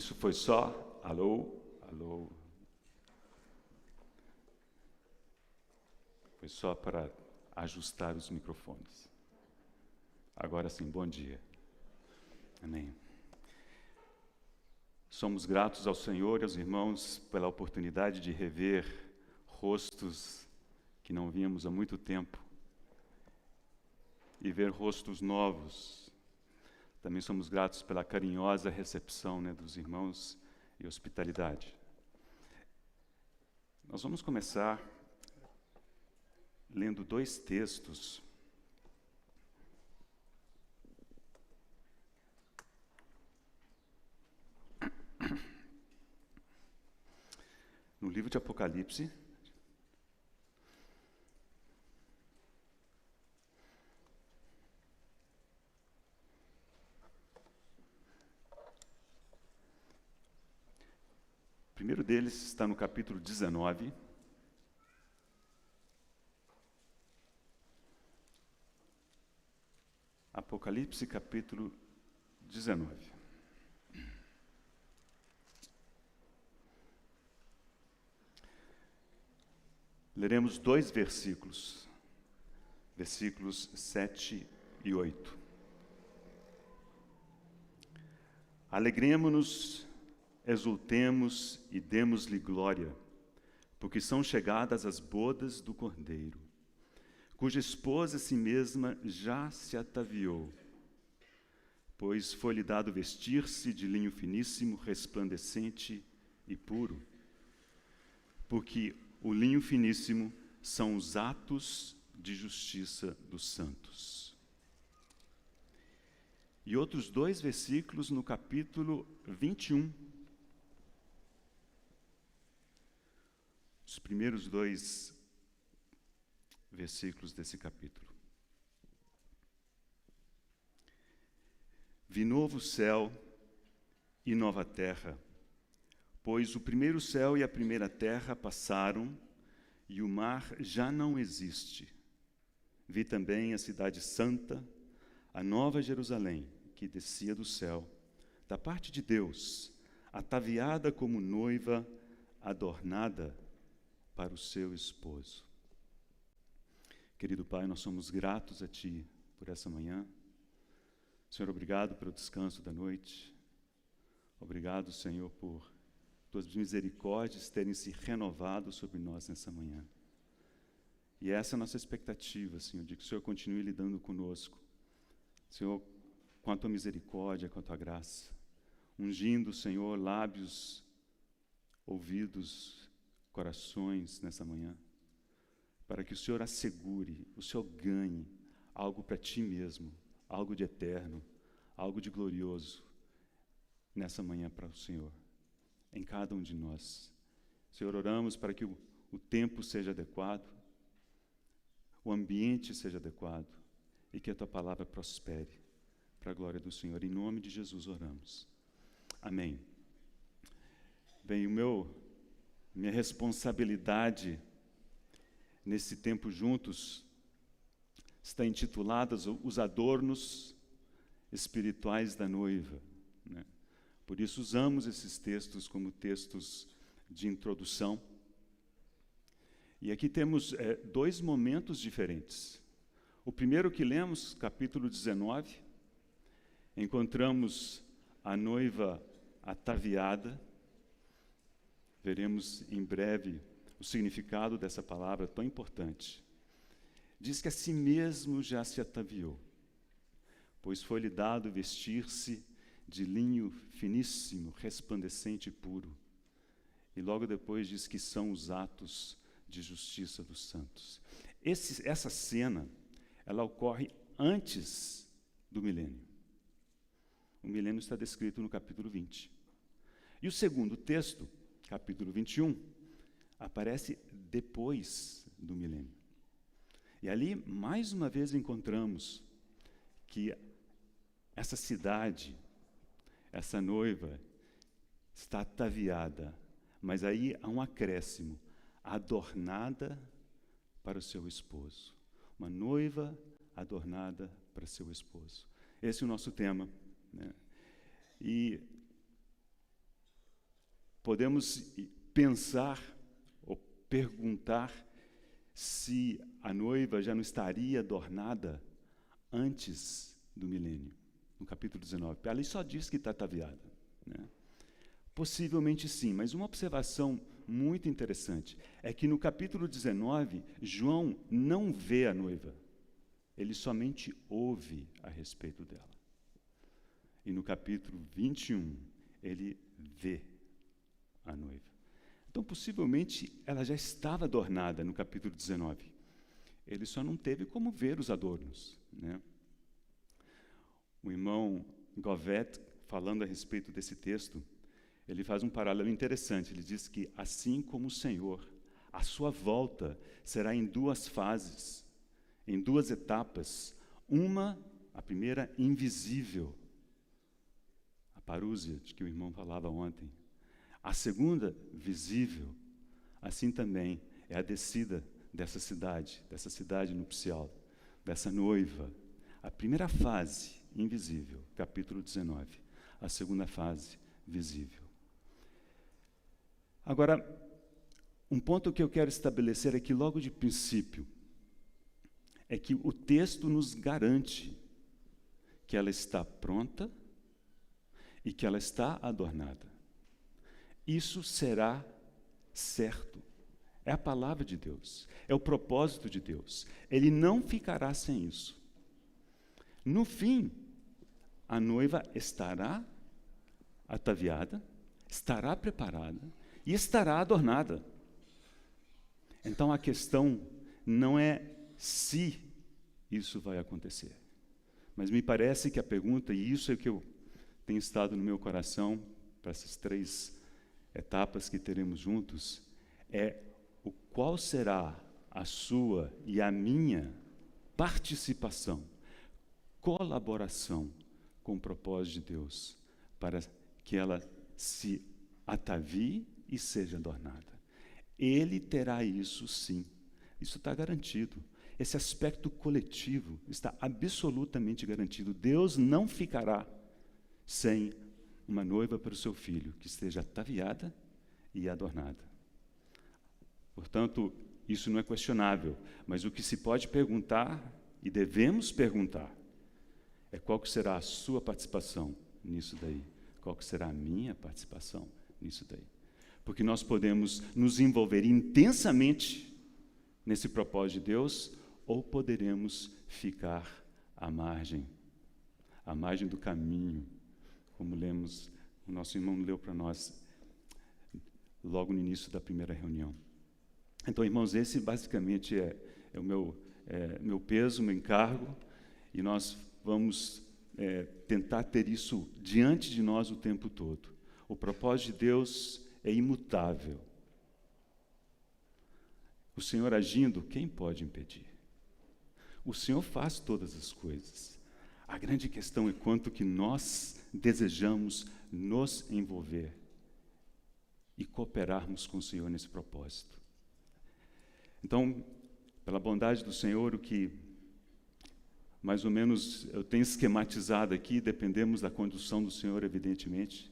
Isso foi só? Alô? Alô? Foi só para ajustar os microfones. Agora sim, bom dia. Amém. Somos gratos ao Senhor e aos irmãos pela oportunidade de rever rostos que não víamos há muito tempo e ver rostos novos. Também somos gratos pela carinhosa recepção, dos irmãos e hospitalidade. Nós vamos começar lendo 2 textos. No livro de Apocalipse, o primeiro deles está no capítulo 19. Apocalipse, capítulo 19. Leremos 2 versículos, versículos 7 e 8. Alegremo-nos, exultemos e demos-lhe glória, porque são chegadas as bodas do Cordeiro, cuja esposa a si mesma já se ataviou, pois foi-lhe dado vestir-se de linho finíssimo, resplandecente e puro, porque o linho finíssimo são os atos de justiça dos santos. E outros 2 versículos no capítulo 21. Os primeiros 2 versículos desse capítulo. Vi novo céu e nova terra, pois o primeiro céu e a primeira terra passaram e o mar já não existe. Vi também a cidade santa, a nova Jerusalém, que descia do céu, da parte de Deus, ataviada como noiva, adornada para o seu esposo. Querido Pai, nós somos gratos a Ti por essa manhã. Senhor, obrigado pelo descanso da noite. Obrigado, Senhor, por Tuas misericórdias terem se renovado sobre nós nessa manhã. E essa é a nossa expectativa, Senhor, de que o Senhor continue lidando conosco. Senhor, com a Tua misericórdia, com a Tua graça, ungindo, Senhor, lábios, ouvidos, corações nessa manhã, para que o Senhor assegure, o Senhor ganhe algo para Ti mesmo, algo de eterno, algo de glorioso nessa manhã para o Senhor, em cada um de nós. Senhor, oramos para que o tempo seja adequado, o ambiente seja adequado e que a Tua palavra prospere para a glória do Senhor. Em nome de Jesus oramos. Amém. Bem, minha responsabilidade nesse tempo juntos está intitulada Os Adornos Espirituais da Noiva, Por isso usamos esses textos como textos de introdução. E aqui temos 2 momentos diferentes. O primeiro que lemos, capítulo 19, encontramos a noiva ataviada. Veremos em breve o significado dessa palavra tão importante. Diz que a si mesmo já se ataviou, pois foi-lhe dado vestir-se de linho finíssimo, resplandecente e puro. E logo depois diz que são os atos de justiça dos santos. Essa cena, ela ocorre antes do milênio. O milênio está descrito no capítulo 20. E o segundo texto, capítulo 21, aparece depois do milênio. E ali, mais uma vez, encontramos que essa cidade, essa noiva, está ataviada, mas aí há um acréscimo, adornada para o seu esposo. Uma noiva adornada para seu esposo. Esse é o nosso tema, E podemos pensar ou perguntar se a noiva já não estaria adornada antes do milênio, no capítulo 19. Ali só diz que está ataviada, né? Possivelmente sim, mas uma observação muito interessante é que no capítulo 19, João não vê a noiva, ele somente ouve a respeito dela. E no capítulo 21, ele vê a noiva. Então, possivelmente, ela já estava adornada no capítulo 19. Ele só não teve como ver os adornos, né? O irmão Govet, falando a respeito desse texto, ele faz um paralelo interessante. Ele diz que, assim como o Senhor, a sua volta será em duas fases, em duas etapas. Uma, a primeira, invisível, a parúzia, de que o irmão falava ontem. A segunda, visível. Assim também é a descida dessa cidade nupcial, dessa noiva. A primeira fase, invisível, capítulo 19. A segunda fase, visível. Agora, um ponto que eu quero estabelecer aqui logo de princípio é que o texto nos garante que ela está pronta e que ela está adornada. Isso será certo. É a palavra de Deus, é o propósito de Deus. Ele não ficará sem isso. No fim, a noiva estará ataviada, estará preparada e estará adornada. Então a questão não é se isso vai acontecer, mas me parece que a pergunta, e isso é o que eu tenho estado no meu coração para essas 3 etapas que teremos juntos, é qual será a sua e a minha participação, colaboração com o propósito de Deus, para que ela se atavie e seja adornada. Ele terá isso sim, isso está garantido. Esse aspecto coletivo está absolutamente garantido. Deus não ficará sem uma noiva para o seu filho, que esteja ataviada e adornada. Portanto, isso não é questionável, mas o que se pode perguntar, e devemos perguntar, é qual que será a sua participação nisso daí, qual que será a minha participação nisso daí. Porque nós podemos nos envolver intensamente nesse propósito de Deus, ou poderemos ficar à margem do caminho, como lemos, o nosso irmão leu para nós logo no início da primeira reunião. Então, irmãos, esse basicamente é o meu peso, meu encargo, e nós vamos tentar ter isso diante de nós o tempo todo. O propósito de Deus é imutável. O Senhor agindo, quem pode impedir? O Senhor faz todas as coisas. A grande questão é quanto que nós desejamos nos envolver e cooperarmos com o Senhor nesse propósito. Então, pela bondade do Senhor, o que mais ou menos eu tenho esquematizado aqui, dependemos da condução do Senhor, evidentemente,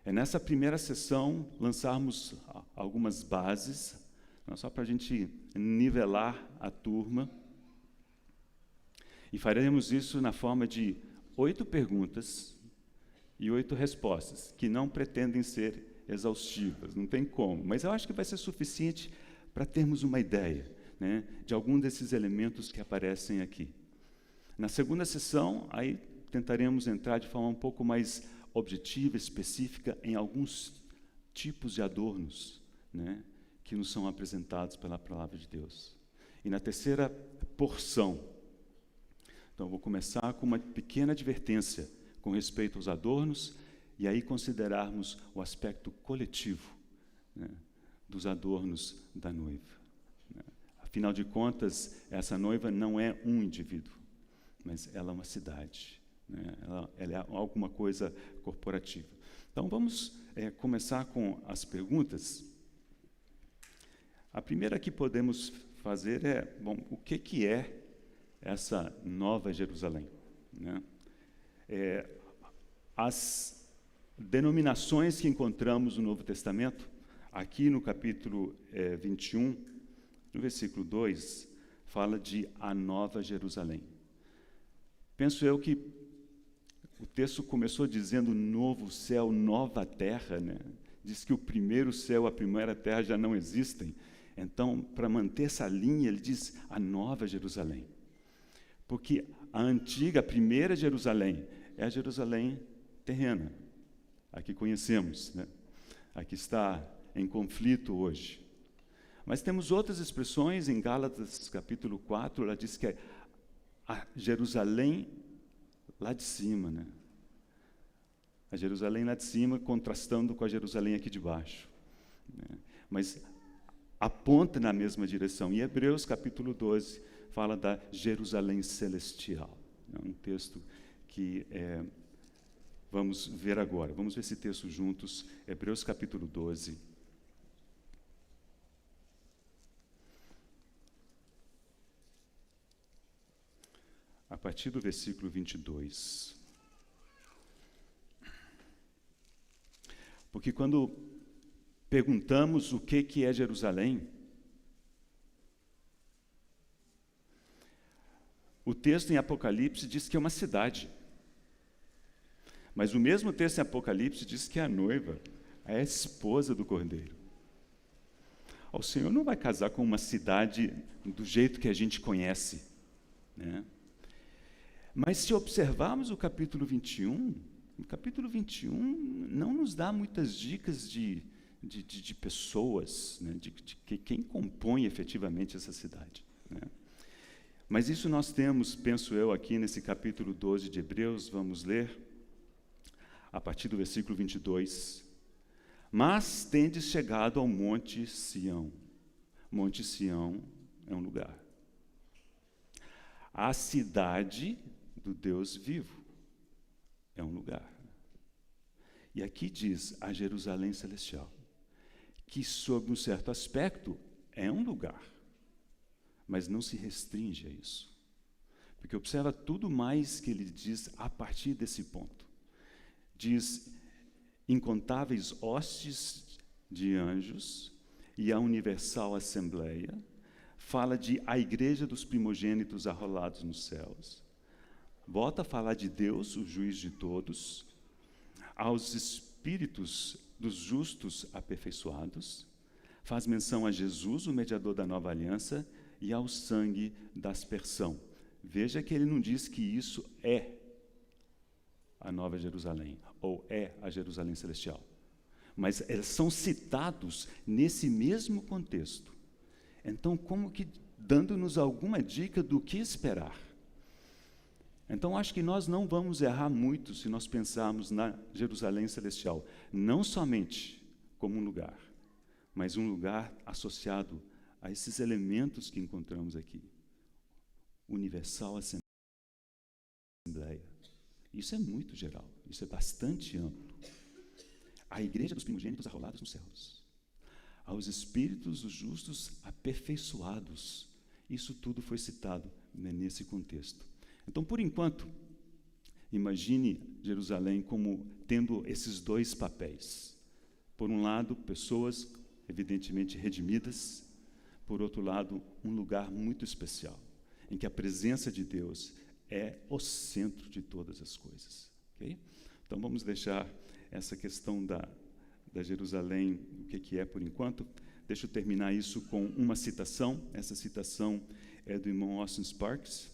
é nessa primeira sessão lançarmos algumas bases, só para a gente nivelar a turma, e faremos isso na forma de 8 perguntas e 8 respostas, que não pretendem ser exaustivas, não tem como, mas eu acho que vai ser suficiente para termos uma ideia, né, de algum desses elementos que aparecem aqui. Na segunda sessão, aí tentaremos entrar de forma um pouco mais objetiva, específica, em alguns tipos de adornos, né, que nos são apresentados pela palavra de Deus. E na terceira porção, então eu vou começar com uma pequena advertência com respeito aos adornos, e aí considerarmos o aspecto coletivo, né, dos adornos da noiva. Afinal de contas, essa noiva não é um indivíduo, mas ela é uma cidade, né? Ela é alguma coisa corporativa. Então, vamos começar com as perguntas. A primeira que podemos fazer é, bom, o que é essa Nova Jerusalém, né? As denominações que encontramos no Novo Testamento, aqui no capítulo 21, no versículo 2, fala de a Nova Jerusalém. Penso eu que o texto começou dizendo novo céu, nova terra, né? Diz que o primeiro céu, a primeira terra já não existem. Então, para manter essa linha, ele diz a Nova Jerusalém. Porque a antiga, a primeira Jerusalém, é a Jerusalém terrena, a que conhecemos, né? A que está em conflito hoje. Mas temos outras expressões, em Gálatas capítulo 4, ela diz que é a Jerusalém lá de cima, né? A Jerusalém lá de cima contrastando com a Jerusalém aqui de baixo, né? Mas aponta na mesma direção. E Hebreus capítulo 12 fala da Jerusalém celestial. É um texto que vamos ver agora. Vamos ver esse texto juntos. Hebreus capítulo 12. A partir do versículo 22. Porque quando perguntamos o que é Jerusalém, o texto em Apocalipse diz que é uma cidade. Mas o mesmo texto em Apocalipse diz que é a noiva, a esposa do Cordeiro. O Senhor não vai casar com uma cidade do jeito que a gente conhece, né? Mas se observarmos o capítulo 21, o capítulo 21 não nos dá muitas dicas de pessoas, né, de quem compõe efetivamente essa cidade, né? Mas isso nós temos, penso eu, aqui nesse capítulo 12 de Hebreus, vamos ler, a partir do versículo 22. Mas tendes chegado ao Monte Sião. Monte Sião é um lugar. A cidade do Deus vivo é um lugar. E aqui diz a Jerusalém celestial, que sob um certo aspecto é um lugar, mas não se restringe a isso. Porque observa tudo mais que ele diz a partir desse ponto. Diz incontáveis hostes de anjos e a universal assembleia, fala de a igreja dos primogênitos arrolados nos céus, volta a falar de Deus, o juiz de todos, aos espíritos dos justos aperfeiçoados, faz menção a Jesus, o mediador da nova aliança, e ao sangue da aspersão. Veja que ele não diz que isso é a Nova Jerusalém, ou é a Jerusalém celestial. Mas eles são citados nesse mesmo contexto. Então, como que dando-nos alguma dica do que esperar. Então, acho que nós não vamos errar muito se nós pensarmos na Jerusalém celestial, não somente como um lugar, mas um lugar associado a esses elementos que encontramos aqui. Universal Assembleia. Isso é muito geral, isso é bastante amplo. A igreja dos primogênitos arrolados nos céus. Aos espíritos dos justos aperfeiçoados. Isso tudo foi citado, né, nesse contexto. Então, por enquanto, imagine Jerusalém como tendo esses dois papéis. Por um lado, pessoas evidentemente redimidas. Por outro lado, um lugar muito especial, em que a presença de Deus é o centro de todas as coisas. Okay? Então, vamos deixar essa questão da Jerusalém, o que é por enquanto. Deixa eu terminar isso com uma citação. Essa citação é do irmão Austin Sparks.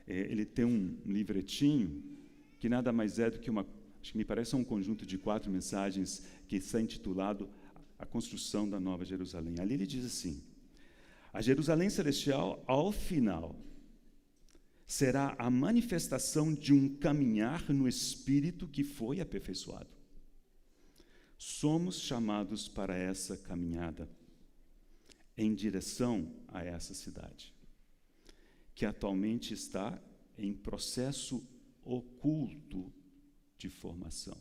Ele tem um livretinho que nada mais é do que acho que me parece um conjunto de 4 mensagens que está intitulado A Construção da Nova Jerusalém. Ali ele diz assim: a Jerusalém celestial, ao final, será a manifestação de um caminhar no Espírito que foi aperfeiçoado. Somos chamados para essa caminhada em direção a essa cidade, que atualmente está em processo oculto de formação.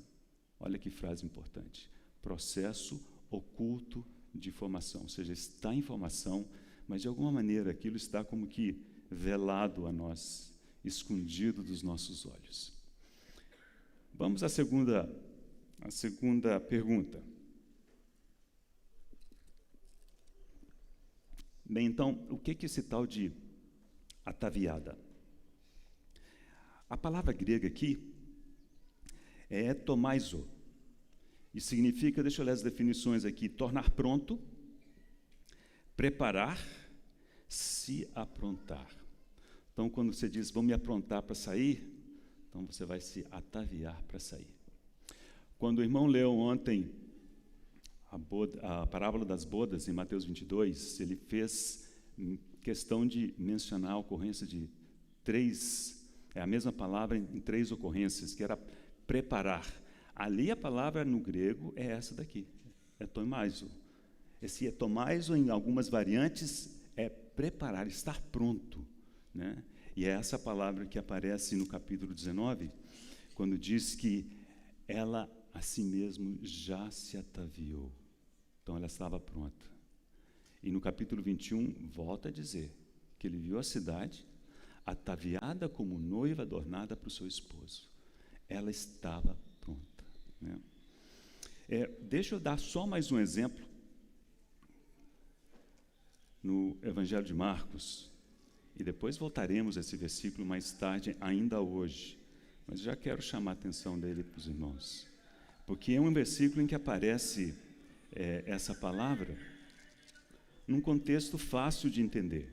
Olha que frase importante. Processo oculto de formação, ou seja, está em formação, mas de alguma maneira aquilo está como que velado a nós, escondido dos nossos olhos. Vamos à segunda pergunta. Bem, então, o que é esse tal de ataviada? A palavra grega aqui é etomaizo, e significa, deixa eu ler as definições aqui, tornar pronto, preparar, se aprontar. Então, quando você diz, vou me aprontar para sair, então você vai se ataviar para sair. Quando o irmão leu ontem a parábola das bodas, em Mateus 22, ele fez questão de mencionar a ocorrência de a mesma palavra em 3 ocorrências, que era preparar. Ali a palavra no grego é essa daqui, etomaizo. Esse etomaizo, em algumas variantes, é preparar, estar pronto, né? E é essa palavra que aparece no capítulo 19, quando diz que ela a si mesmo já se ataviou. Então ela estava pronta. E no capítulo 21, volta a dizer que ele viu a cidade ataviada como noiva adornada para o seu esposo. Ela estava pronta, né? Deixa eu dar só mais um exemplo. No Evangelho de Marcos, e depois voltaremos a esse versículo mais tarde, ainda hoje, mas já quero chamar a atenção dele para os irmãos, porque é um versículo em que aparece essa palavra num contexto fácil de entender.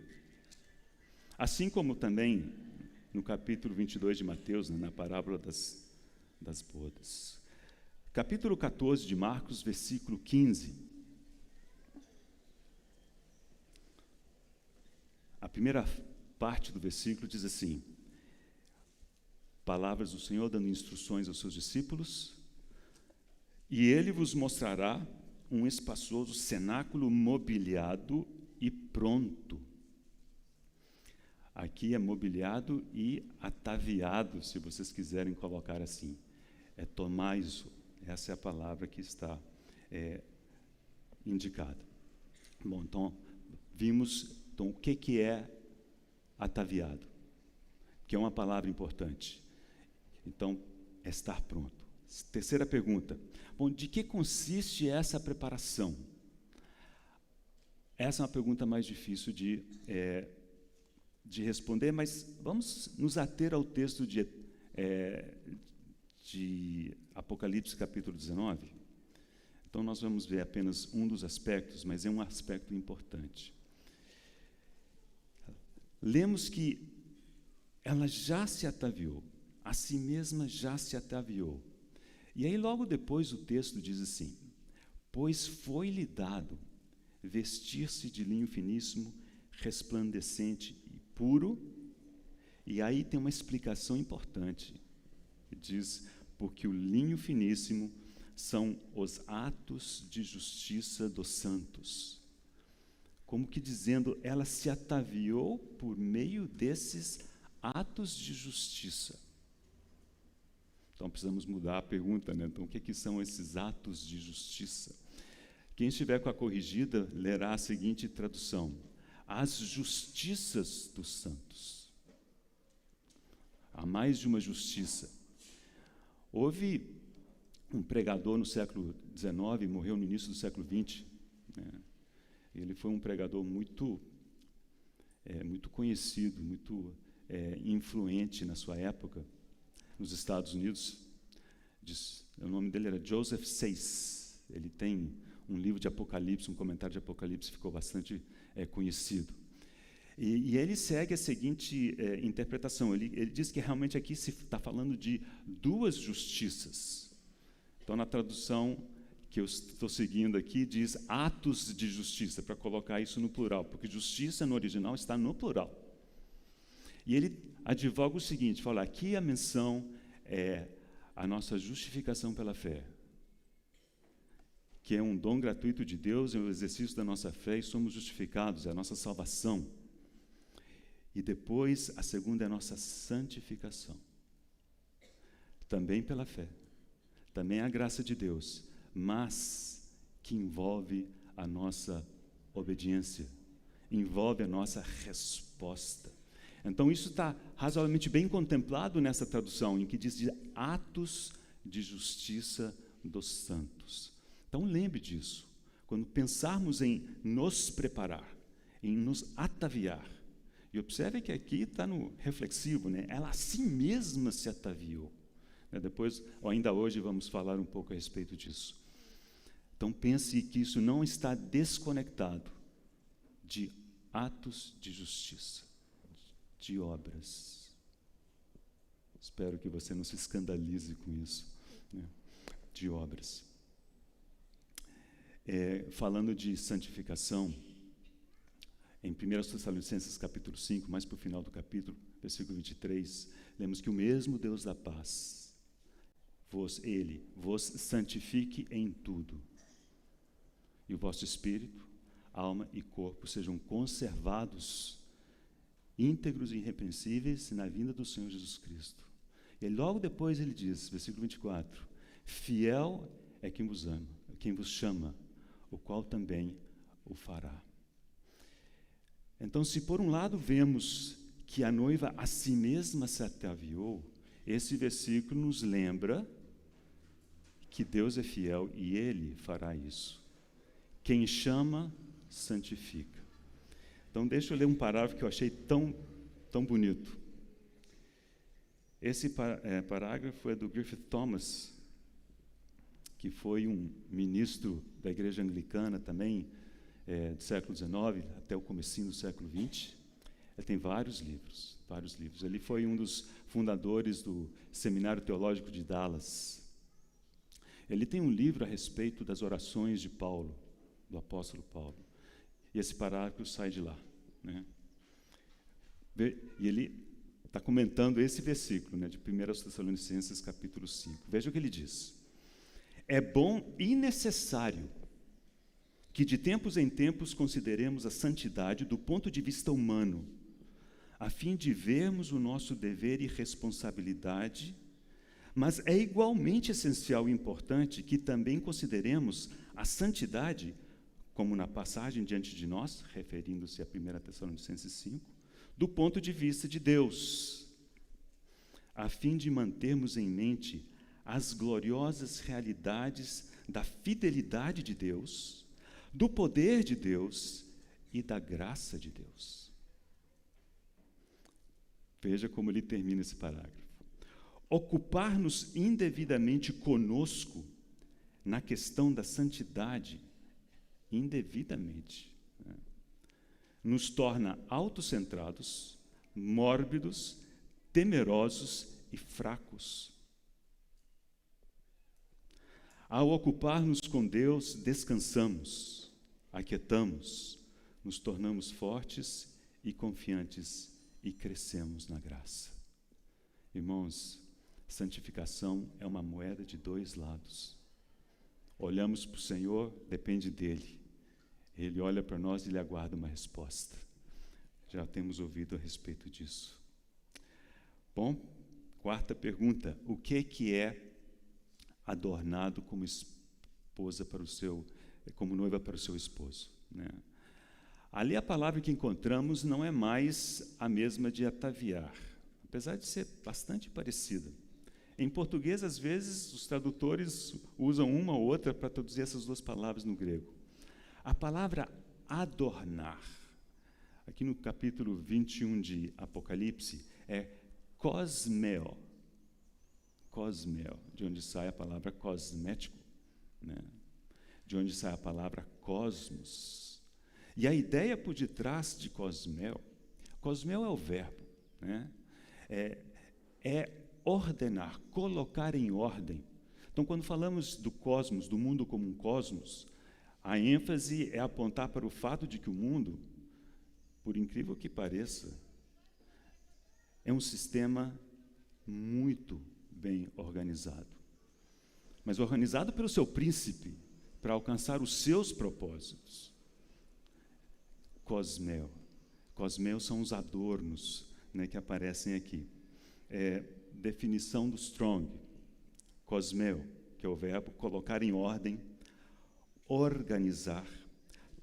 Assim como também no capítulo 22 de Mateus, né, na parábola das bodas. Capítulo 14 de Marcos, versículo 15. A primeira parte do versículo diz assim: palavras do Senhor dando instruções aos seus discípulos, e ele vos mostrará um espaçoso cenáculo mobiliado e pronto. Aqui é mobiliado e ataviado, se vocês quiserem colocar assim. Etomaizo, essa é a palavra que está indicada. Bom, então, vimos o que é ataviado, que é uma palavra importante. Então, é estar pronto. Terceira pergunta. Bom, de que consiste essa preparação? Essa é uma pergunta mais difícil de responder, mas vamos nos ater ao texto de Apocalipse, capítulo 19. Então, nós vamos ver apenas um dos aspectos, mas é um aspecto importante. Lemos que ela já se ataviou, a si mesma já se ataviou. E aí, logo depois, o texto diz assim: pois foi-lhe dado vestir-se de linho finíssimo, resplandecente e puro. E aí tem uma explicação importante. Diz, porque o linho finíssimo são os atos de justiça dos santos. Como que dizendo, ela se ataviou por meio desses atos de justiça. Então, precisamos mudar a pergunta, né? Então, o que são esses atos de justiça? Quem estiver com a corrigida, lerá a seguinte tradução: as justiças dos santos. Há mais de uma justiça. Houve um pregador no século XIX, morreu no início do século XX, né? Ele foi um pregador muito conhecido, muito influente na sua época, nos Estados Unidos. O nome dele era Joseph Sayce. Ele tem um livro de Apocalipse, um comentário de Apocalipse, ficou bastante conhecido. E ele segue a seguinte interpretação. Ele diz que realmente aqui se está falando de duas justiças. Então, na tradução que eu estou seguindo aqui, diz atos de justiça, para colocar isso no plural, porque justiça no original está no plural. E ele advoga o seguinte, fala, aqui a menção é a nossa justificação pela fé, que é um dom gratuito de Deus, é o exercício da nossa fé e somos justificados, é a nossa salvação. E depois, a segunda é a nossa santificação, também pela fé, também a graça de Deus, mas que envolve a nossa obediência, envolve a nossa resposta. Então, isso está razoavelmente bem contemplado nessa tradução, em que diz de atos de justiça dos santos. Então lembre disso. Quando pensarmos em nos preparar, em nos ataviar, e observe que aqui está no reflexivo, né? Ela a si mesma se ataviou. Depois, ou ainda hoje, vamos falar um pouco a respeito disso. Então pense que isso não está desconectado de atos de justiça, de obras. Espero que você não se escandalize com isso, né? De obras. Falando de santificação, em 1 Tessalonicenses capítulo 5, mais para o final do capítulo, versículo 23, lemos que o mesmo Deus da paz, Ele vos santifique em tudo, e o vosso espírito, alma e corpo sejam conservados, íntegros e irrepreensíveis na vinda do Senhor Jesus Cristo. E logo depois ele diz, versículo 24, fiel é quem vos ama, quem vos chama, o qual também o fará. Então, se por um lado vemos que a noiva a si mesma se ataviou, esse versículo nos lembra que Deus é fiel e Ele fará isso. Quem chama, santifica. Então, deixa eu ler um parágrafo que eu achei tão bonito. Esse parágrafo é do Griffith Thomas, que foi um ministro da Igreja Anglicana também, do século XIX até o comecinho do século XX. Ele tem vários livros. Ele foi um dos fundadores do Seminário Teológico de Dallas. Ele tem um livro a respeito das orações de Paulo, do apóstolo Paulo. E esse parágrafo sai de lá, né? E ele está comentando esse versículo, né, de 1 Tessalonicenses capítulo 5. Veja o que ele diz. É bom e necessário que de tempos em tempos consideremos a santidade do ponto de vista humano, a fim de vermos o nosso dever e responsabilidade, mas é igualmente essencial e importante que também consideremos a santidade, como na passagem diante de nós, referindo-se a 1 Tessalonicenses 5, do ponto de vista de Deus, a fim de mantermos em mente as gloriosas realidades da fidelidade de Deus, do poder de Deus e da graça de Deus. Veja como ele termina esse parágrafo. Ocupar-nos indevidamente conosco na questão da santidade, indevidamente, né, nos torna autocentrados, mórbidos, temerosos e fracos. Ao ocupar-nos com Deus, descansamos, aquietamos, nos tornamos fortes e confiantes e crescemos na graça. Irmãos, santificação é uma moeda de dois lados. Olhamos para o Senhor, depende dEle. Ele olha para nós e Ele aguarda uma resposta. Já temos ouvido a respeito disso. Bom, quarta pergunta. O que é adornado como esposa para como noiva para o seu esposo, né? Ali a palavra que encontramos não é mais a mesma de ataviar, apesar de ser bastante parecida. Em português, às vezes, os tradutores usam uma ou outra para traduzir essas duas palavras no grego. A palavra adornar, aqui no capítulo 21 de Apocalipse, é cosmeo, de onde sai a palavra cosmético, né? De onde sai a palavra cosmos. E a ideia por detrás de cosmeo é o verbo, né? É ordenar, colocar em ordem. Então, quando falamos do cosmos, do mundo como um cosmos, a ênfase é apontar para o fato de que o mundo, por incrível que pareça, é um sistema muito bem organizado, mas organizado pelo seu príncipe para alcançar os seus propósitos. Cosmeo são os adornos, né, que aparecem aqui. Definição do Strong. Cosmeo, que é o verbo colocar em ordem, organizar,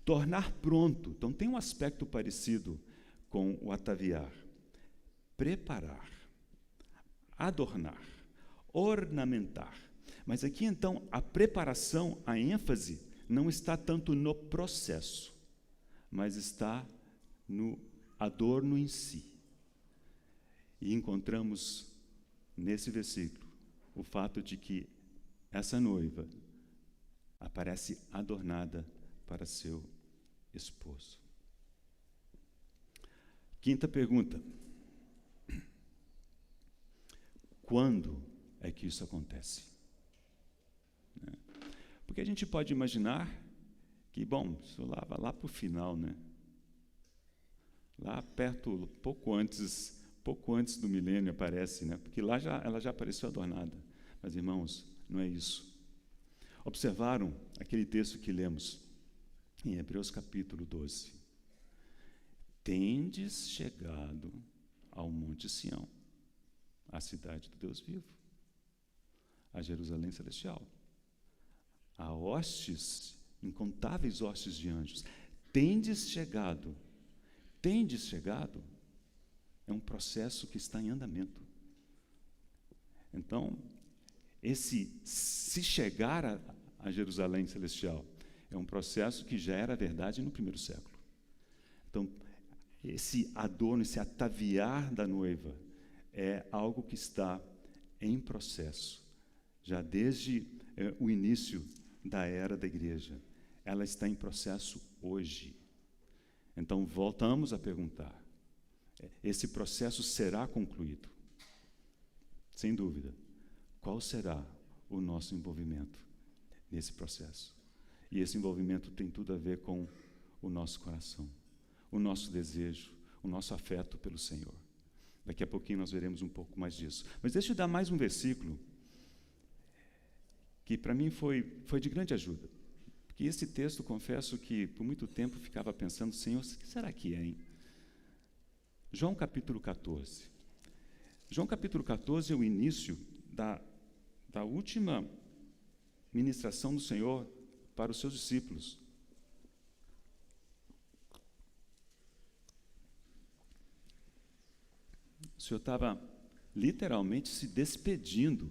tornar pronto. Então tem um aspecto parecido com o ataviar. Preparar, adornar, ornamentar. Mas aqui, então, a preparação, a ênfase, não está tanto no processo, mas está no adorno em si. E encontramos nesse versículo o fato de que essa noiva aparece adornada para seu esposo. Quinta pergunta: quando é que isso acontece? Porque a gente pode imaginar que, bom, isso lá vai lá para o final, né? Lá perto, pouco antes do milênio aparece, né? Porque lá ela já apareceu adornada. Mas, irmãos, não é isso. Observaram aquele texto que lemos em Hebreus capítulo 12. Tendes chegado ao Monte Sião, a cidade do Deus vivo, a Jerusalém celestial, a hostes, incontáveis hostes de anjos. Tendes chegado. Tendes chegado é um processo que está em andamento. Então, esse se chegar a Jerusalém celestial é um processo que já era verdade no primeiro século. Então, esse adorno, esse ataviar da noiva é algo que está em processo, já desde o início da era da igreja. Ela está em processo hoje. Então, voltamos a perguntar: esse processo será concluído? Sem dúvida. Qual será o nosso envolvimento nesse processo? E esse envolvimento tem tudo a ver com o nosso coração, o nosso desejo, o nosso afeto pelo Senhor. Daqui a pouquinho nós veremos um pouco mais disso. Mas deixa eu dar mais um versículo que para mim foi de grande ajuda. Porque esse texto, confesso que por muito tempo ficava pensando: Senhor, o que será que é, hein? João capítulo 14. João capítulo 14 é o início da última ministração do Senhor para os seus discípulos. O Senhor estava literalmente se despedindo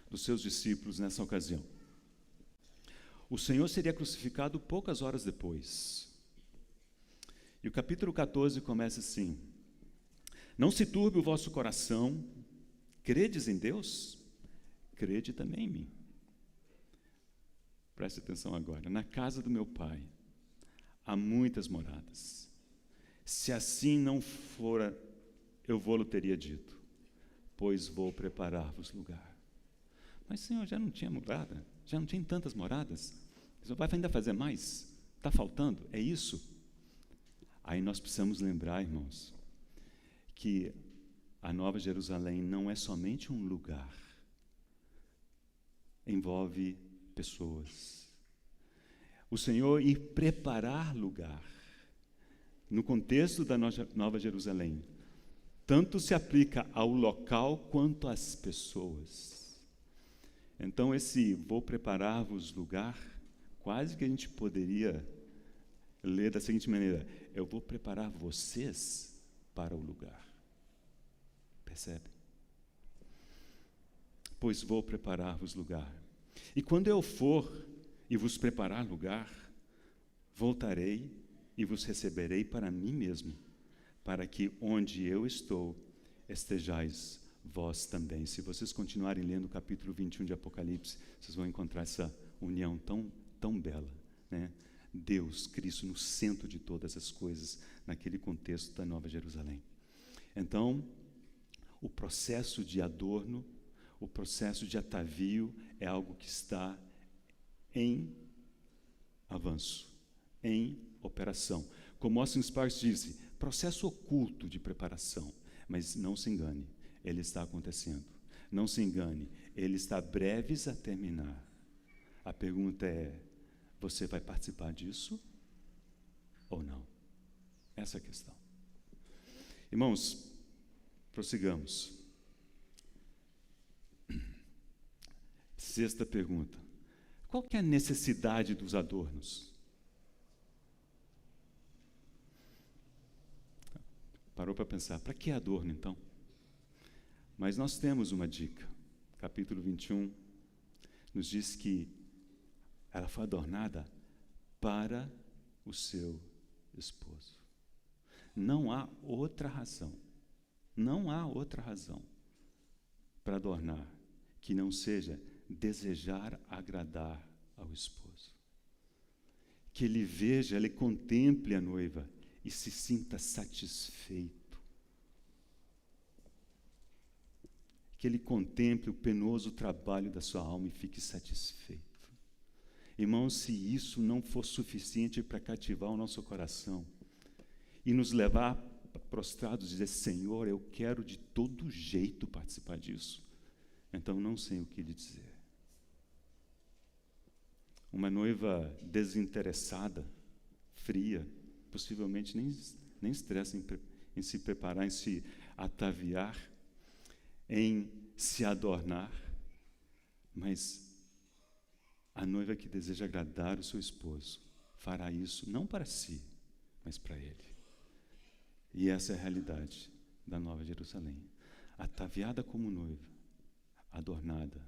dos seus discípulos nessa ocasião. O Senhor seria crucificado poucas horas depois. E o capítulo 14 começa assim: não se turbe o vosso coração, credes em Deus? Crede também em mim. Preste atenção agora. Na casa do meu Pai há muitas moradas. Se assim não fora, eu vou-lo teria dito, pois vou preparar-vos lugar. Mas, Senhor, já não tinha morada? Já não tinha tantas moradas? O Senhor vai ainda fazer mais? Está faltando? É isso? Aí nós precisamos lembrar, irmãos, que a Nova Jerusalém não é somente um lugar. Envolve pessoas. O Senhor ir preparar lugar, no contexto da Nova Jerusalém, tanto se aplica ao local quanto às pessoas. Então, esse vou preparar-vos lugar, quase que a gente poderia ler da seguinte maneira: eu vou preparar vocês para o lugar. Percebe? Pois vou preparar-vos lugar. E quando eu for e vos preparar lugar, voltarei e vos receberei para mim mesmo, para que onde eu estou, estejais vós também. Se vocês continuarem lendo o capítulo 21 de Apocalipse, vocês vão encontrar essa união tão bela, né? Deus, Cristo, no centro de todas as coisas, naquele contexto da Nova Jerusalém. Então, o processo de adorno, o processo de atavio é algo que está em avanço, em operação. Como Austin Sparks disse, processo oculto de preparação, mas não se engane, ele está acontecendo. Não se engane, ele está breves a terminar. A pergunta é: você vai participar disso ou não? Essa é a questão. Irmãos, prossigamos. Sexta pergunta: qual que é a necessidade dos adornos? Parou para pensar, para que adorno então? Mas nós temos uma dica. capítulo 21, nos diz que ela foi adornada para o seu esposo. Não há outra razão para adornar que não seja desejar agradar ao esposo. Que ele veja, ele contemple a noiva e se sinta satisfeito. Que ele contemple o penoso trabalho da sua alma e fique satisfeito. Irmãos, se isso não for suficiente para cativar o nosso coração e nos levar prostrados e dizer, Senhor, eu quero de todo jeito participar disso, então não sei o que lhe dizer. Uma noiva desinteressada, fria, possivelmente nem estressa em se preparar, em se ataviar, em se adornar, mas a noiva que deseja agradar o seu esposo fará isso não para si, mas para ele. E essa é a realidade da Nova Jerusalém, ataviada como noiva, adornada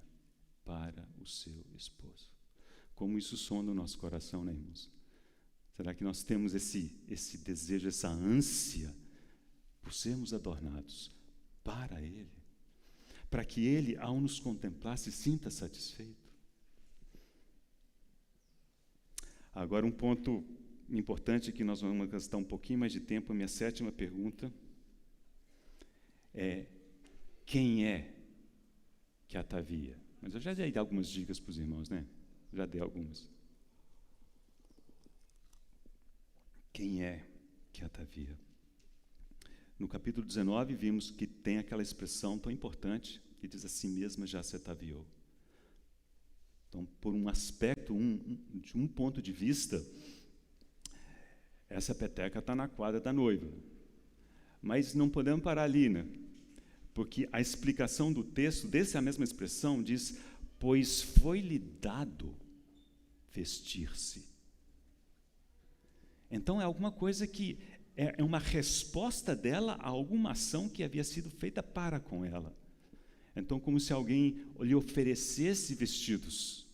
para o seu esposo. Como isso sonda o nosso coração, né, irmãos? Será que nós temos esse desejo, essa ânsia por sermos adornados para Ele? Para que Ele, ao nos contemplar, se sinta satisfeito? Agora, um ponto importante que nós vamos gastar um pouquinho mais de tempo, a minha 7ª pergunta é: quem é que atavia? Mas eu já dei algumas dicas para os irmãos, né? Já dei algumas. Quem é que atavia? No capítulo 19, vimos que tem aquela expressão tão importante que diz: a si mesma já se ataviou. Então, por um aspecto, de um ponto de vista, essa peteca está na quadra da noiva. Mas não podemos parar ali, né? Porque a explicação do texto, dessa mesma expressão, diz: pois foi-lhe dado vestir-se. Então, é alguma coisa que é uma resposta dela a alguma ação que havia sido feita para com ela. Então, como se alguém lhe oferecesse vestidos.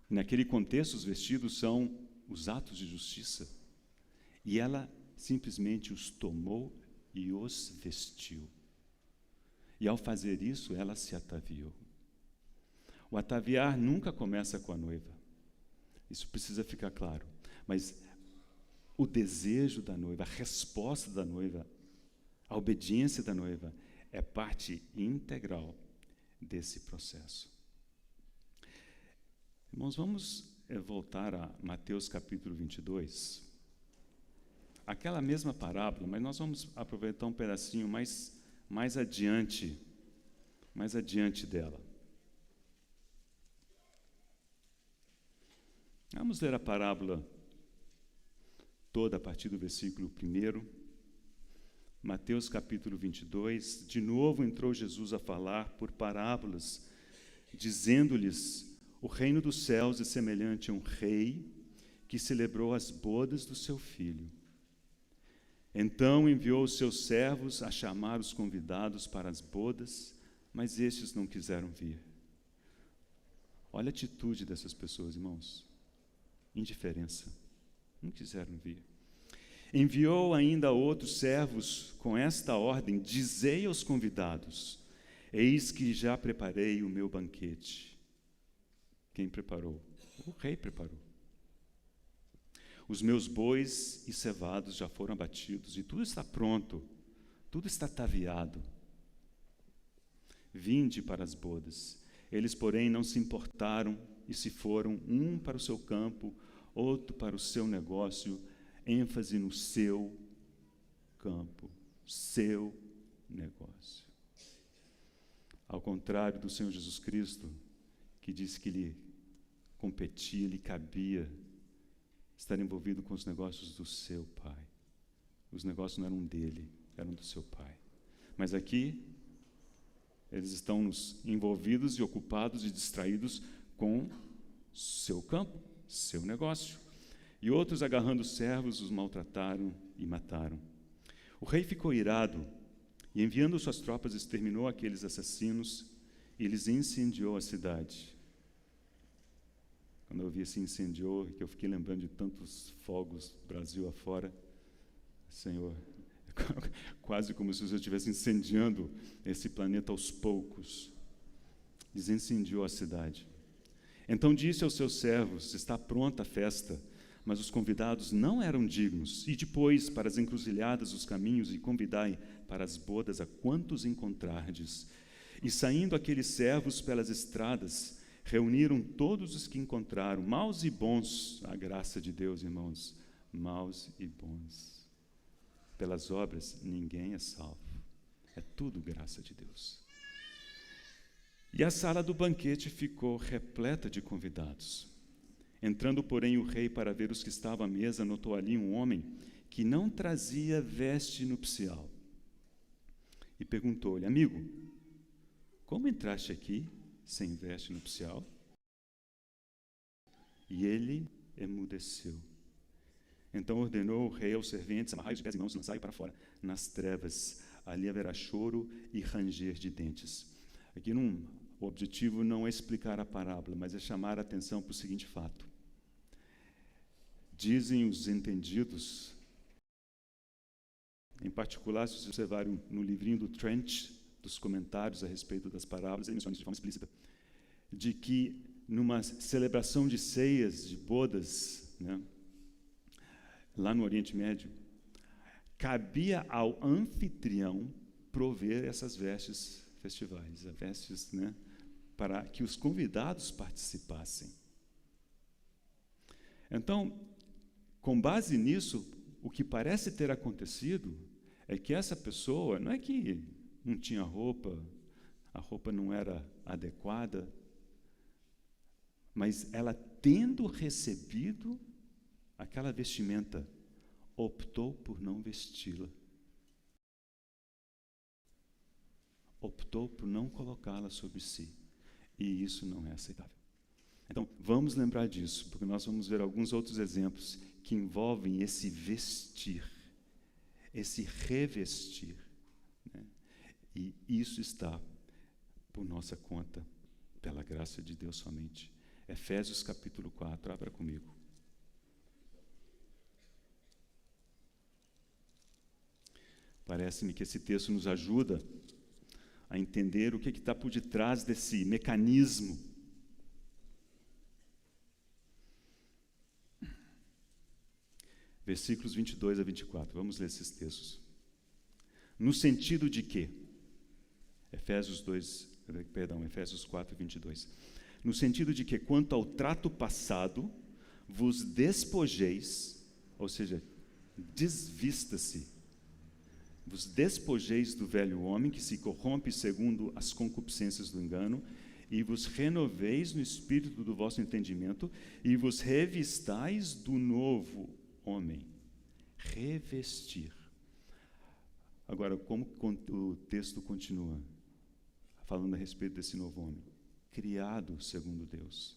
Naquele contexto, os vestidos são os atos de justiça. E ela simplesmente os tomou e os vestiu. E ao fazer isso, ela se ataviou. O ataviar nunca começa com a noiva. Isso precisa ficar claro. Mas o desejo da noiva, a resposta da noiva, a obediência da noiva é parte integral desse processo. Irmãos, vamos voltar a Mateus capítulo 22. Aquela mesma parábola, mas nós vamos aproveitar um pedacinho mais adiante dela. Vamos ler a parábola toda a partir do versículo 1. Mateus capítulo 22. De novo entrou Jesus a falar por parábolas, dizendo-lhes: o reino dos céus é semelhante a um rei que celebrou as bodas do seu filho. Então enviou os seus servos a chamar os convidados para as bodas, mas estes não quiseram vir. Olha a atitude dessas pessoas, irmãos. Indiferença. Não quiseram vir. Enviou ainda outros servos com esta ordem: dizei aos convidados: eis que já preparei o meu banquete. Quem preparou? O rei preparou. Os meus bois e cevados já foram abatidos, e tudo está pronto, tudo está ataviado. Vinde para as bodas. Eles, porém, não se importaram e se foram, um para o seu campo, outro para o seu negócio, ênfase no seu campo, seu negócio. Ao contrário do Senhor Jesus Cristo, que disse que lhe competia, lhe cabia estar envolvido com os negócios do seu pai. Os negócios não eram dele, eram do seu pai. Mas aqui, eles estão envolvidos e ocupados e distraídos com seu campo, seu negócio. E outros, agarrando os servos, os maltrataram e mataram. O rei ficou irado E enviando suas tropas, exterminou aqueles assassinos e lhes incendiou a cidade. Quando eu vi esse incendiou, que eu fiquei lembrando de tantos fogos Brasil afora, Senhor, quase como se eu estivesse incendiando esse planeta aos poucos. Lhes incendiou a cidade. Então disse aos seus servos: está pronta a festa, mas os convidados não eram dignos. E depois, para as encruzilhadas dos caminhos, e convidai para as bodas a quantos encontrardes. E saindo aqueles servos pelas estradas, reuniram todos os que encontraram, maus e bons, a graça de Deus, irmãos, maus e bons. Pelas obras, ninguém é salvo. É tudo graça de Deus. E a sala do banquete ficou repleta de convidados. Entrando, porém, o rei para ver os que estavam à mesa, notou ali um homem que não trazia veste nupcial. E perguntou-lhe: amigo, como entraste aqui sem veste nupcial? E ele emudeceu. Então ordenou o rei aos serventes: amarrai os pés e mãos e lançai para fora, nas trevas. Ali haverá choro e ranger de dentes. Aqui o objetivo não é explicar a parábola, mas é chamar a atenção para o seguinte fato. Dizem os entendidos, em particular, se vocês observarem no livrinho do Trent, dos comentários a respeito das parábolas, ele menciona de forma explícita, de que numa celebração de ceias, de bodas, né, lá no Oriente Médio, cabia ao anfitrião prover essas vestes festivais, vestes, né, para que os convidados participassem. Então, com base nisso, o que parece ter acontecido é que essa pessoa, não é que não tinha roupa, a roupa não era adequada, mas ela, tendo recebido aquela vestimenta, optou por não vesti-la. Optou por não colocá-la sobre si. E isso não é aceitável. Então, vamos lembrar disso, porque nós vamos ver alguns outros exemplos que envolvem esse vestir, esse revestir, né? E isso está por nossa conta, pela graça de Deus somente. Efésios capítulo 4, abra comigo. Parece-me que esse texto nos ajuda a entender o que está por detrás desse mecanismo. Versículos 22 a 24, vamos ler esses textos. No sentido de que, Efésios 4, 22. No sentido de que, quanto ao trato passado, vos despojeis, ou seja, desvista-se, vos despojeis do velho homem que se corrompe segundo as concupiscências do engano, e vos renoveis no espírito do vosso entendimento, e vos revistais do novo homem. Revestir. Agora, como o texto continua? Falando a respeito desse novo homem. Criado segundo Deus.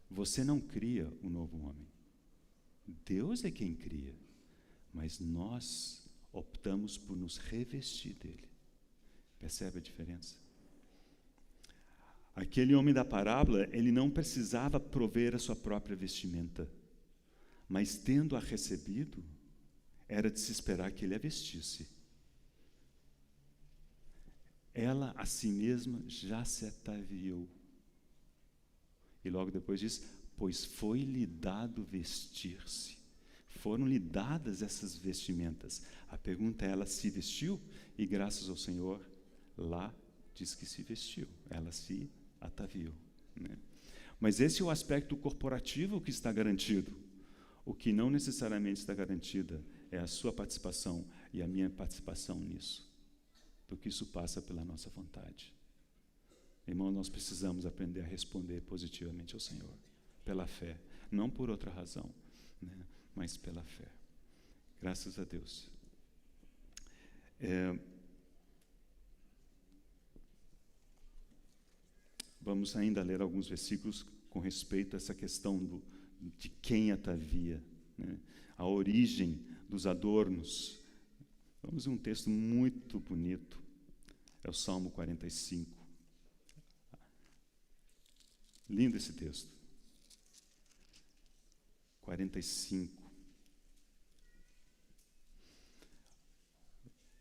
Você não cria o novo homem. Deus é quem cria. Mas nós optamos por nos revestir dele. Percebe a diferença? Aquele homem da parábola, ele não precisava prover a sua própria vestimenta, mas tendo-a recebido, era de se esperar que ele a vestisse. Ela a si mesma já se ataviou. E logo depois diz: pois foi-lhe dado vestir-se. Foram-lhe dadas essas vestimentas. A pergunta é: ela se vestiu? E graças ao Senhor, lá diz que se vestiu. Ela se ataviou, né? Mas esse é o aspecto corporativo que está garantido. O que não necessariamente está garantida é a sua participação e a minha participação nisso. Porque isso passa pela nossa vontade. Irmão, nós precisamos aprender a responder positivamente ao Senhor, pela fé, não por outra razão, né? Mas pela fé. Graças a Deus. Vamos ainda ler alguns versículos com respeito a essa questão de quem atavia, né? A origem dos adornos Vamos a um texto muito bonito, é o Salmo 45. Lindo esse texto. 45.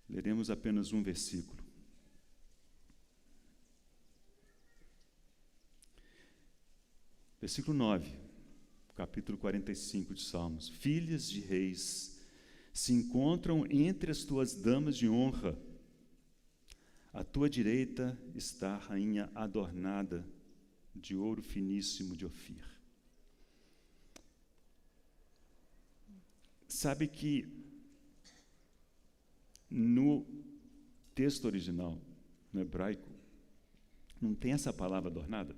Leremos apenas um versículo. Versículo 9, capítulo 45 de Salmos. Filhas de reis se encontram entre as tuas damas de honra. À tua direita está a rainha adornada de ouro finíssimo de Ofir. Sabe que no texto original, no hebraico, não tem essa palavra adornada?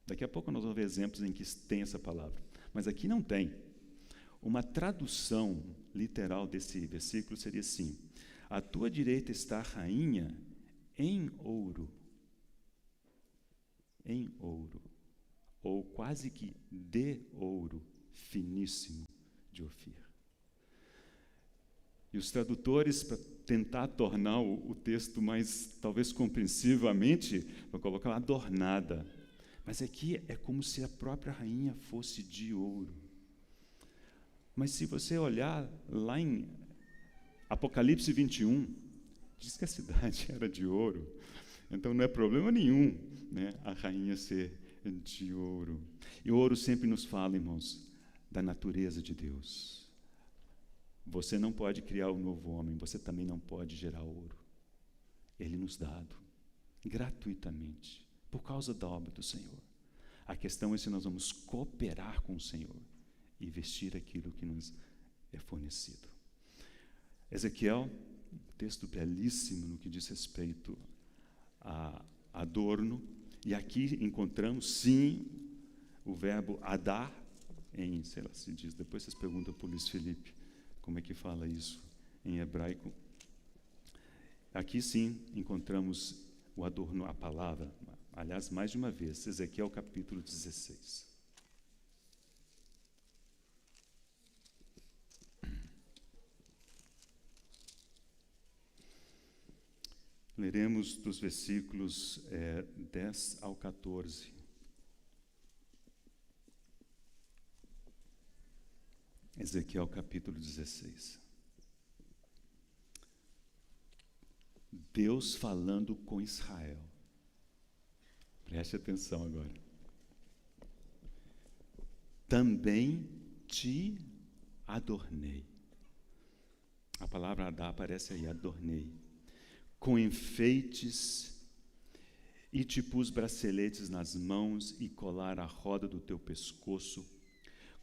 Daqui a pouco nós vamos ver exemplos em que tem essa palavra. Mas aqui não tem. Uma tradução literal desse versículo seria assim: à tua direita está a rainha em ouro. Em ouro. Ou quase que de ouro finíssimo de Ofir. E os tradutores, para tentar tornar o texto mais, talvez, compreensivelmente, vão colocar adornada. Mas aqui é como se a própria rainha fosse de ouro. Mas se você olhar lá em Apocalipse 21, diz que a cidade era de ouro. Então não é problema nenhum, né, a rainha ser de ouro. E o ouro sempre nos fala, irmãos, da natureza de Deus. Você não pode criar um novo homem, você também não pode gerar ouro. Ele nos dado gratuitamente, por causa da obra do Senhor. A questão é se nós vamos cooperar com o Senhor e vestir aquilo que nos é fornecido. Ezequiel, um texto belíssimo no que diz respeito a adorno, e aqui encontramos, sim, o verbo adar, em, sei lá se diz, depois vocês perguntam para o Luiz Felipe, como é que fala isso em hebraico. Aqui, sim, encontramos o adorno, a palavra, aliás, mais de uma vez, Ezequiel capítulo 16. Leremos dos versículos 10 ao 14. Ezequiel capítulo 16. Deus falando com Israel. Preste atenção agora. Também te adornei. A palavra adar aparece aí, adornei. Com enfeites, e te pus braceletes nas mãos e colar à roda do teu pescoço.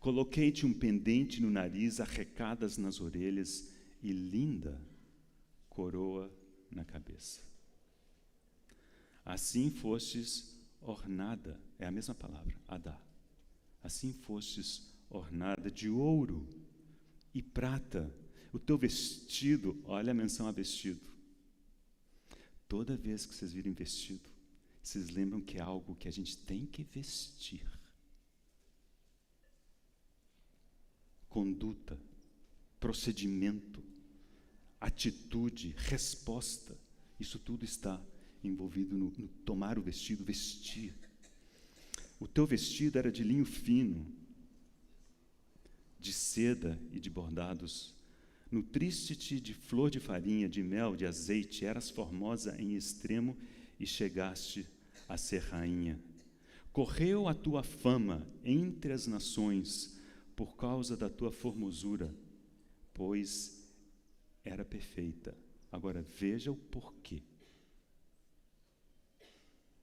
Coloquei-te um pendente no nariz, arrecadas nas orelhas e linda coroa na cabeça. Assim fostes ornada, é a mesma palavra, adá. Assim fostes ornada de ouro e prata. O teu vestido, olha a menção a vestido. Toda vez que vocês virem vestido, vocês lembram que é algo que a gente tem que vestir. Conduta, procedimento, atitude, resposta, isso tudo está envolvido no tomar o vestido, vestir. O teu vestido era de linho fino, de seda e de bordados. Nutriste-te de flor de farinha, de mel, de azeite, eras formosa em extremo e chegaste a ser rainha. Correu a tua fama entre as nações por causa da tua formosura, pois era perfeita. Agora veja o porquê.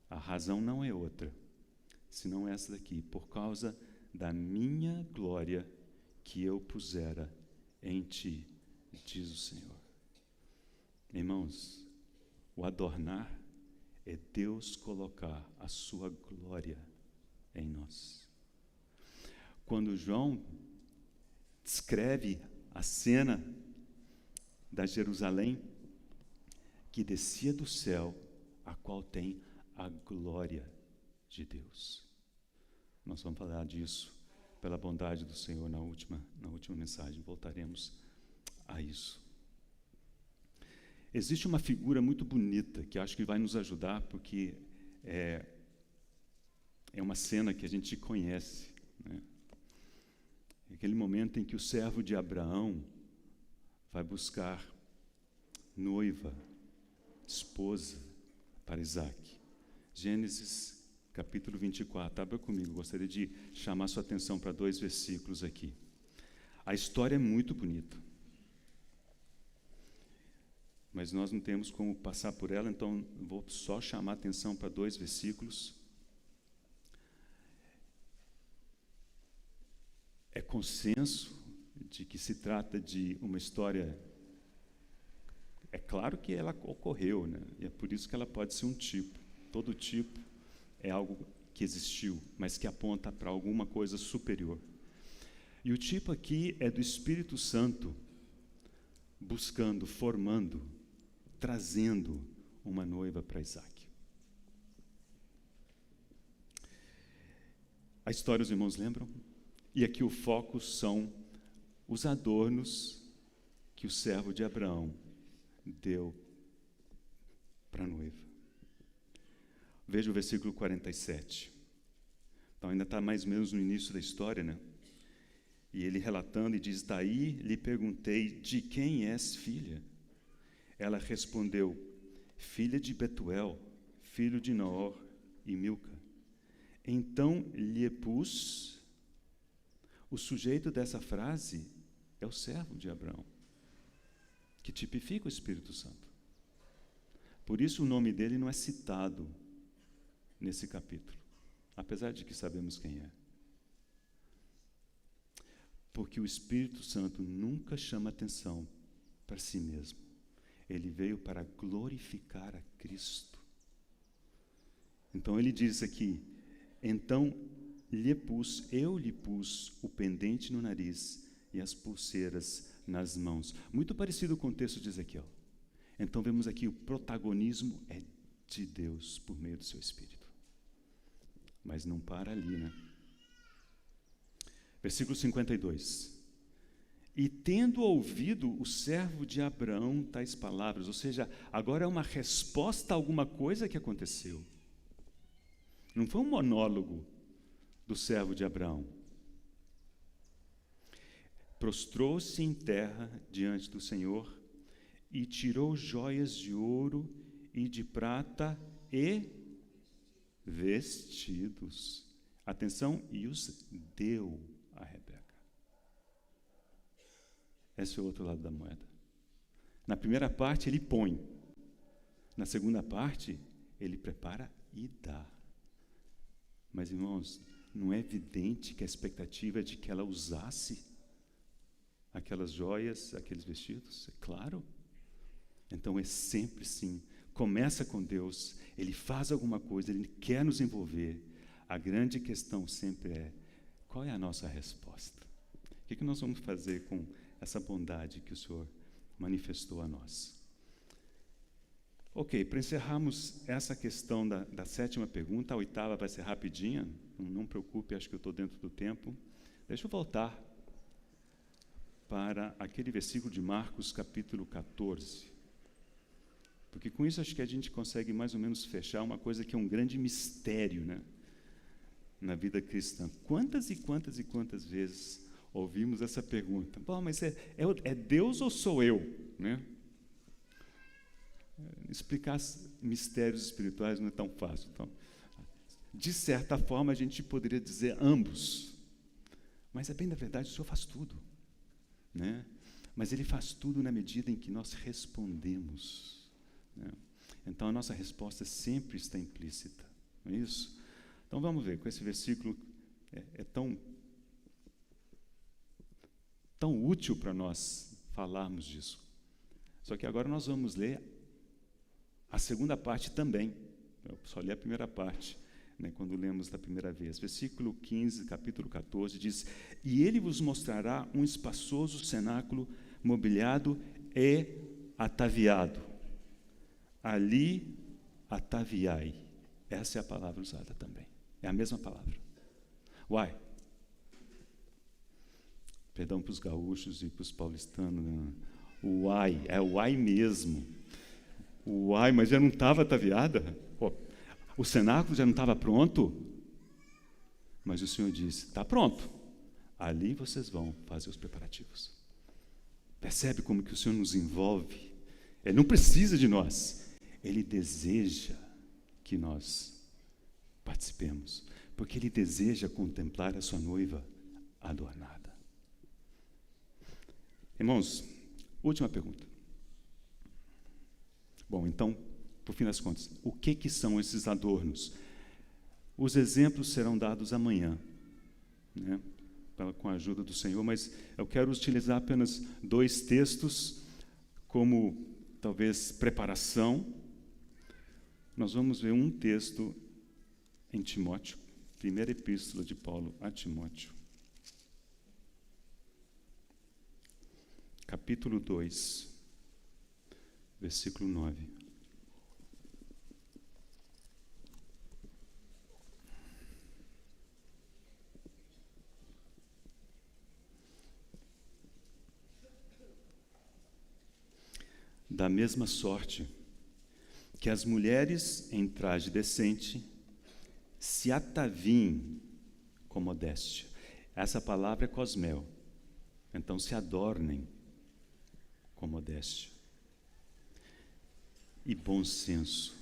A razão não é outra, senão essa daqui, por causa da minha glória que eu pusera em ti, diz o Senhor. Irmãos, o adornar é Deus colocar a sua glória em nós. Quando João descreve a cena da Jerusalém que descia do céu, a qual tem a glória de Deus. Nós vamos falar disso pela bondade do Senhor na última mensagem, voltaremos a isso. Existe uma figura muito bonita que acho que vai nos ajudar, porque é uma cena que a gente conhece, né? Aquele momento em que o servo de Abraão vai buscar noiva, esposa para Isaque. Gênesis capítulo 24. Abra comigo, gostaria de chamar sua atenção para 2 versículos aqui. A história é muito bonita, mas nós não temos como passar por ela, então vou só chamar a atenção para 2 versículos. É consenso de que se trata de uma história. É claro que ela ocorreu, né? E é por isso que ela pode ser um tipo. Todo tipo é algo que existiu, mas que aponta para alguma coisa superior. E o tipo aqui é do Espírito Santo buscando, formando, trazendo uma noiva para Isaque. A história os irmãos lembram? E aqui o foco são os adornos que o servo de Abraão deu para a noiva. Veja o versículo 47. Então ainda está mais ou menos no início da história, né? E ele relatando e diz: daí lhe perguntei, de quem és filha? Ela respondeu: filha de Betuel, filho de Naor e Milca. Então lhe pus. O sujeito dessa frase é o servo de Abraão, que tipifica o Espírito Santo. Por isso o nome dele não é citado nesse capítulo, apesar de que sabemos quem é. Porque o Espírito Santo nunca chama atenção para si mesmo. Ele veio para glorificar a Cristo. Então ele diz aqui: então eu lhe pus o pendente no nariz e as pulseiras nas mãos. Muito parecido com o texto de Ezequiel. Então vemos aqui o protagonismo é de Deus por meio do seu Espírito. Mas não para ali, né? Versículo 52. E tendo ouvido o servo de Abraão tais palavras, ou seja, agora é uma resposta a alguma coisa que aconteceu. Não foi um monólogo do servo de Abraão. Prostrou-se em terra diante do Senhor e tirou joias de ouro e de prata e vestidos. Atenção, e os deu a Rebeca. Esse é o outro lado da moeda. Na primeira parte ele põe. Na segunda parte ele prepara e dá. Mas, irmãos, não é evidente que a expectativa é de que ela usasse aquelas joias, aqueles vestidos? É claro. Então é sempre sim. Começa com Deus, Ele faz alguma coisa, Ele quer nos envolver. A grande questão sempre é: qual é a nossa resposta? O que nós vamos fazer com essa bondade que o Senhor manifestou a nós? Ok, para encerrarmos essa questão da 7ª pergunta, a 8ª vai ser rapidinha, não preocupe, acho que eu estou dentro do tempo. Deixa eu voltar para aquele versículo de Marcos, capítulo 14. Porque com isso acho que a gente consegue mais ou menos fechar uma coisa que é um grande mistério, né, na vida cristã. Quantas e quantas e quantas vezes ouvimos essa pergunta? Bom, mas é Deus ou sou eu? Né? Explicar mistérios espirituais não é tão fácil. Então, de certa forma, a gente poderia dizer ambos. Mas, bem da verdade, o Senhor faz tudo. Né? Mas Ele faz tudo na medida em que nós respondemos. Né? Então, a nossa resposta sempre está implícita. Não é isso? Então, vamos ver, com esse versículo é tão útil para nós falarmos disso. Só que agora nós vamos ler a segunda parte também. Eu só li a primeira parte, né, quando lemos da primeira vez. Versículo 15, capítulo 14, diz: e ele vos mostrará um espaçoso cenáculo mobiliado e ataviado. Ali ataviai. Essa é a palavra usada também. É a mesma palavra. Uai. Perdão para os gaúchos e para os paulistanos, né? Uai, é uai mesmo. Uai, mas já não estava ataviada? Pô, o cenáculo já não estava pronto? Mas o Senhor disse, está pronto. Ali vocês vão fazer os preparativos. Percebe como que o Senhor nos envolve? Ele não precisa de nós. Ele deseja que nós participemos. Porque Ele deseja contemplar a sua noiva adornada. Irmãos, última pergunta. Bom, então, por fim das contas, o que são esses adornos? Os exemplos serão dados amanhã, né, com a ajuda do Senhor, mas eu quero utilizar apenas 2 textos como, talvez, preparação. Nós vamos ver um texto em Timóteo, primeira epístola de Paulo a Timóteo, capítulo 2, versículo 9. Da mesma sorte que as mulheres em traje decente se ataviem com modéstia. Essa palavra é cosmel. Então se adornem com modéstia e bom senso,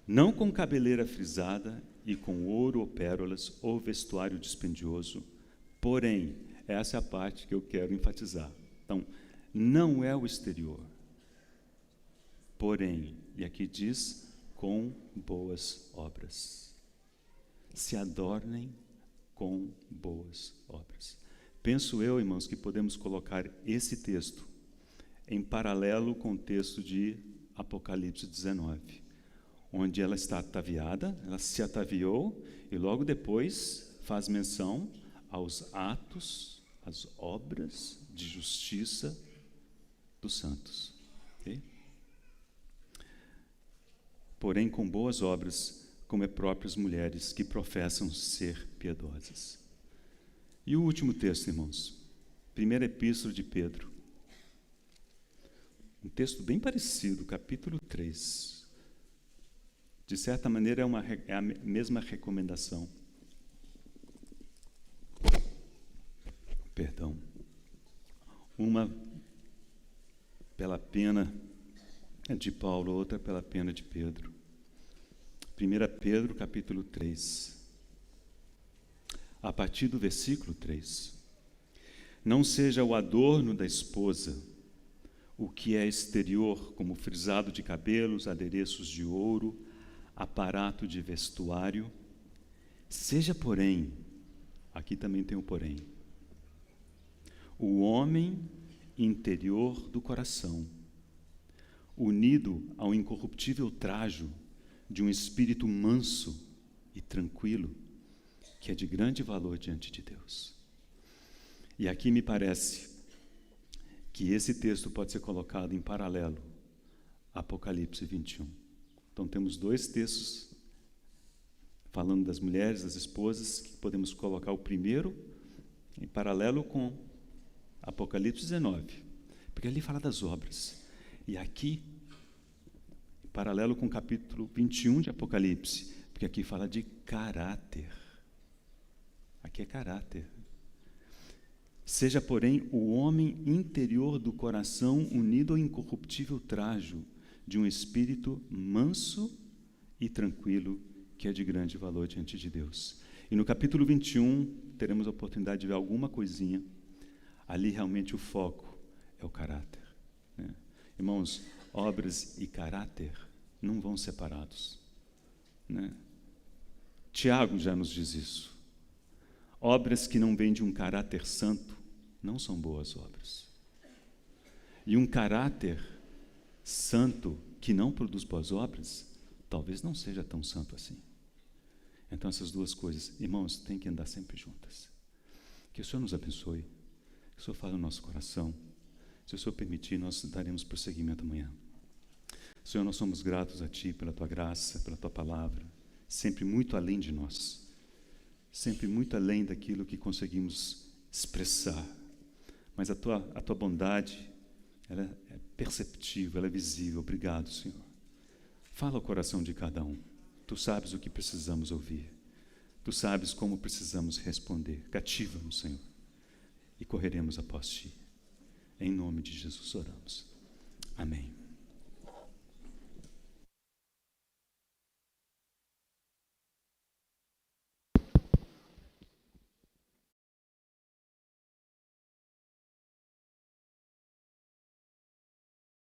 não com cabeleira frisada e com ouro ou pérolas ou vestuário dispendioso, porém, essa é a parte que eu quero enfatizar. Então, não é o exterior, porém, e aqui diz, com boas obras. Se adornem com boas obras. Penso eu, irmãos, que podemos colocar esse texto em paralelo com o texto de Apocalipse 19, onde ela está ataviada, ela se ataviou, e logo depois faz menção aos atos, às obras de justiça dos santos. Okay? Porém, com boas obras, como é próprias mulheres que professam ser piedosas. E o último texto, irmãos, primeira epístola de Pedro, um texto bem parecido, capítulo 3. De certa maneira, é a mesma recomendação. Perdão. Uma pela pena de Paulo, outra pela pena de Pedro. 1 Pedro, capítulo 3. A partir do versículo 3. Não seja o adorno da esposa o que é exterior, como frisado de cabelos, adereços de ouro, aparato de vestuário. Seja, porém, aqui também tem um porém, o homem interior do coração, unido ao incorruptível trajo de um espírito manso e tranquilo, que é de grande valor diante de Deus. E aqui me parece que esse texto pode ser colocado em paralelo a Apocalipse 21. Então temos 2 textos falando das mulheres, das esposas, que podemos colocar o primeiro em paralelo com Apocalipse 19, porque ali fala das obras. E aqui, em paralelo com o capítulo 21 de Apocalipse, porque aqui fala de caráter. Aqui é caráter. Seja, porém, o homem interior do coração unido ao incorruptível trajo de um espírito manso e tranquilo, que é de grande valor diante de Deus. E no capítulo 21, teremos a oportunidade de ver alguma coisinha. Ali, realmente, o foco é o caráter, né? Irmãos, obras e caráter não vão separados, né? Tiago já nos diz isso. Obras que não vêm de um caráter santo não são boas obras. E um caráter santo que não produz boas obras, talvez não seja tão santo assim. Então essas 2 coisas, irmãos, têm que andar sempre juntas. Que o Senhor nos abençoe, que o Senhor fale no nosso coração. Se o Senhor permitir, nós daremos prosseguimento amanhã. Senhor, nós somos gratos a Ti pela Tua graça, pela Tua palavra, sempre muito além de nós, sempre muito além daquilo que conseguimos expressar. Mas a tua bondade, ela é perceptível, ela é visível. Obrigado, Senhor. Fala ao coração de cada um. Tu sabes o que precisamos ouvir. Tu sabes como precisamos responder. Cativa-nos, Senhor, e correremos após Ti. Em nome de Jesus oramos. Amém.